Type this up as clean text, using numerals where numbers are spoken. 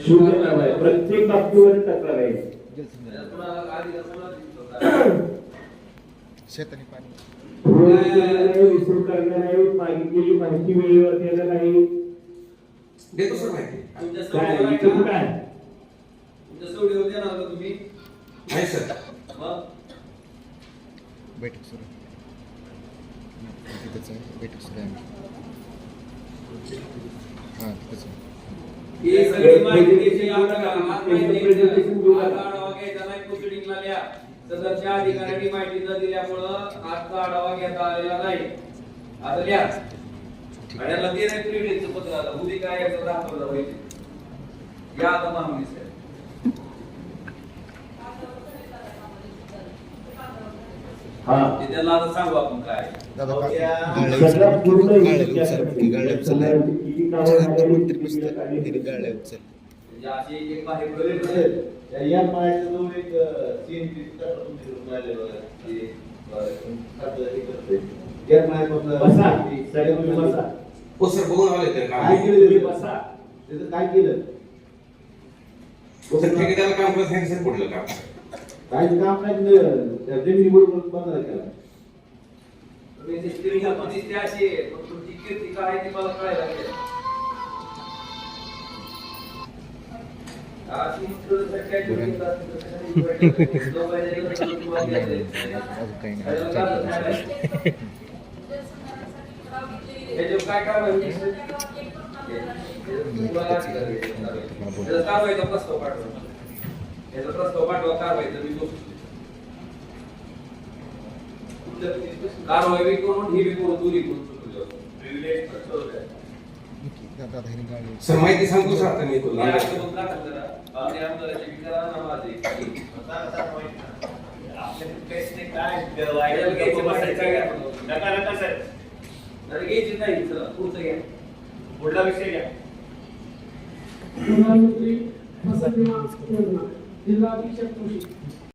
शून्य नाव आहे, प्रत्येक बाबतीवर तक्रार आहे. शेताने पाणी विसरून टाकलं नाही, मागितलेली माहिती वेळेवर देणं नाही. देतो सर माहिती. काय इथं काय तुमच्या सोडीवर देणार का तुम्ही? नाही सर. मग बैठक सुरू तिथंच आहे, बैठक सुरू आहे. हां तिथंच आहे. ही सगळी माहिती द्यायची आपल्याला. आढावा घ्यायचा नाही, प्रोसिडिंगला लिहा. सदरच्या अधिकाऱ्यांनी माहिती न दिल्यामुळं आजचा आढावा घेता आलेला नाही असं लिहा. आणि याला ते नाही प्रिव्हिलेजचं पत्र आलं उद्या काय याचं दाखवलं पाहिजे. या आता मागणी साहेब. हा ते त्याला आता सांगू आपण काय. दादा सगळ्यात पूर्ण गाळ्या उचल मंत्री नुसतं तिने गाळ्या उचल म्हणजे अशी एक माहिती कळेल. या पाण्याचं जवळ एक CNG चा राहिलेलं आहे ते खातं हे करतोय. या पाण्यापासून बसा सगळे तुम्ही बसा. हो सर बघून आले तर काय काम. केलं तुम्ही बसा. त्याचं काय केलं? सर ठेकेदाराला काम करत नाही सर कुठलं काम. काय काम नाही त्या जमिनीवर बंद केला. तुम्ही स्त्री दिसते अशी आहे, पण तुमची कीर्ती काय आहे ती मला कळायला लागेल. अशी मुख्य काय अजून काही नाही काय कारवाई कारवाईचा प्रस्ताव पाठवा. याचा प्रस्ताव पाठवा कारवाईचा. मी कारवाई करून ही बी करून दुरी करून दादा ह्याने गाळ्या सर माहिती सांगतो सर आता मी तुला. घ्यायची नाही सर पुढचं घ्या. पुढला विषय घ्या. प्रधानमंत्री फसल विमा योजना जिल्हा अधीक्षक कृषी